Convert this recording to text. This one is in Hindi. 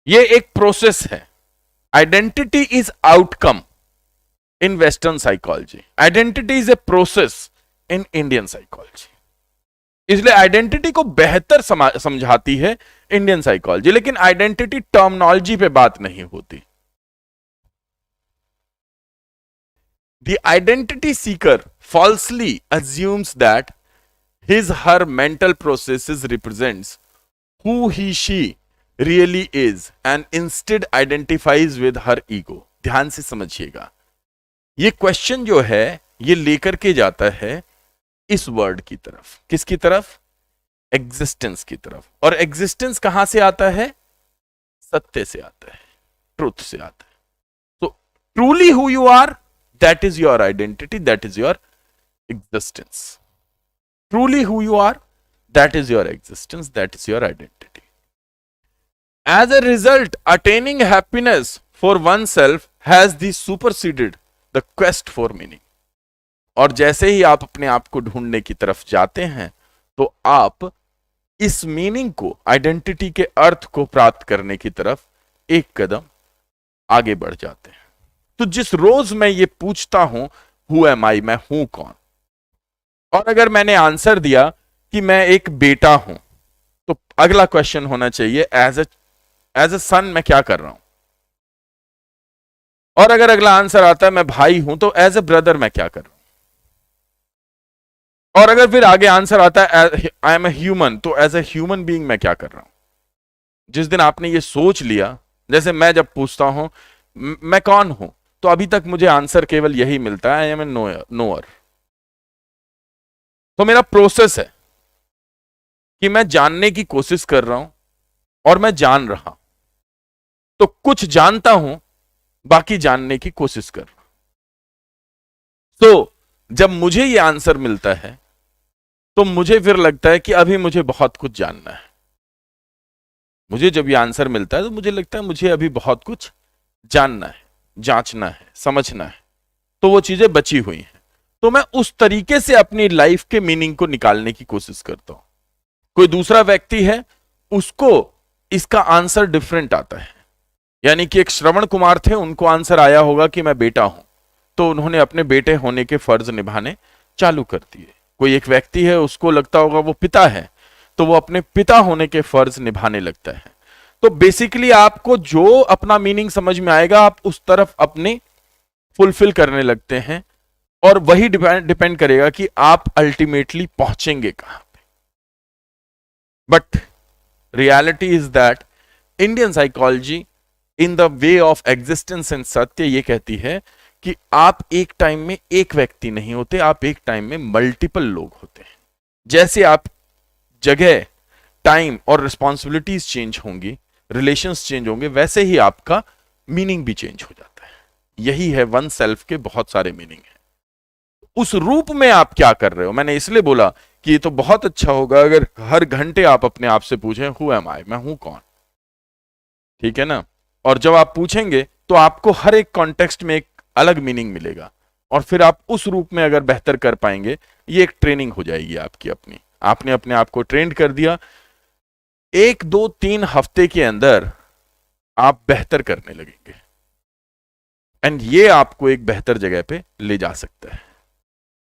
ये एक प्रोसेस है। Identity is outcome in western psychology, identity is a process in Indian psychology. इसलिए आइडेंटिटी को बेहतर समझाती है इंडियन साइकोलॉजी, लेकिन आइडेंटिटी टर्मिनोलॉजी पे बात नहीं होती। The identity seeker falsely assumes that his her mental processes represents who she really is and instead identifies with her ego। ध्यान से समझिएगा, ये क्वेश्चन जो है ये लेकर के जाता है इस वर्ड की तरफ। किसकी तरफ? एग्जिस्टेंस की तरफ। और एग्जिस्टेंस कहां से आता है? सत्य से आता है, ट्रूथ से आता है। तो truly who you are, that is your identity, that is your existence। Truly who you are, that is your existence, that is your identity। As a result, attaining happiness for oneself has the superseded the quest for meaning। और जैसे ही आप अपने आप को ढूंढने की तरफ जाते हैं तो आप इस मीनिंग को, आइडेंटिटी के अर्थ को प्राप्त करने की तरफ एक कदम आगे बढ़ जाते हैं। तो जिस रोज मैं ये पूछता हूं हु एम आई, मैं हूं कौन, और अगर मैंने आंसर दिया कि मैं एक बेटा हूं, तो अगला क्वेश्चन होना चाहिए एज ए सन मैं क्या कर रहा हूं। और अगर अगला आंसर आता है मैं भाई हूं, तो एज ए ब्रदर मैं क्या कर रहा हूं। और अगर फिर आगे आंसर आता है आई एम ए ह्यूमन, तो एज ए ह्यूमन बीइंग मैं क्या कर रहा हूं। जिस दिन आपने ये सोच लिया, जैसे मैं जब पूछता हूं मैं कौन हूं, तो अभी तक मुझे आंसर केवल यही मिलता है, आई एम ए नोअर। तो मेरा प्रोसेस है कि मैं जानने की कोशिश कर रहा हूं और मैं जान रहा हूं। तो कुछ जानता हूं, बाकी जानने की कोशिश कर रहा हूं। तो जब मुझे यह आंसर मिलता है तो मुझे फिर लगता है कि अभी मुझे बहुत कुछ जानना है। मुझे जब यह आंसर मिलता है तो मुझे लगता है मुझे अभी बहुत कुछ जानना है, जांचना है, समझना है। तो वो चीजें बची हुई हैं। तो मैं उस तरीके से अपनी लाइफ के मीनिंग को निकालने की कोशिश करता हूं। कोई दूसरा व्यक्ति है, उसको इसका आंसर डिफरेंट आता है। यानी कि एक श्रवण कुमार थे, उनको आंसर आया होगा कि मैं बेटा हूं, तो उन्होंने अपने बेटे होने के फर्ज निभाने चालू कर दिए। कोई एक व्यक्ति है, उसको लगता होगा वो पिता है, तो वो अपने पिता होने के फर्ज निभाने लगता है। तो बेसिकली आपको जो अपना मीनिंग समझ में आएगा, आप उस तरफ अपने फुलफिल करने लगते हैं, और वही डिपेंड करेगा कि आप अल्टीमेटली पहुंचेंगे कहां पे। But reality is that Indian psychology in the way of existence and सत्य ये कहती है कि आप एक टाइम में एक व्यक्ति नहीं होते, आप एक टाइम में मल्टीपल लोग होते हैं। जैसे आप जगह, टाइम और रिस्पॉन्सिबिलिटीज चेंज होंगी, रिलेशंस चेंज होंगे, वैसे ही आपका मीनिंग भी चेंज हो जाता है। यही है वन सेल्फ के बहुत सारे मीनिंग है। उस रूप में आप क्या कर रहे हो। मैंने इसलिए बोला कि ये तो बहुत अच्छा होगा अगर हर घंटे आप अपने आप से पूछें हु एम आई, मैं हूं कौन। ठीक है ना। और जब आप पूछेंगे तो आपको हर एक कॉन्टेक्स्ट में एक अलग मीनिंग मिलेगा, और फिर आप उस रूप में अगर बेहतर कर पाएंगे, ये एक ट्रेनिंग हो जाएगी आपकी अपनी। आपने अपने आप को ट्रेंड कर दिया, 1, 2, 3 हफ्ते के अंदर आप बेहतर करने लगेंगे, एंड ये आपको एक बेहतर जगह पे ले जा सकता है।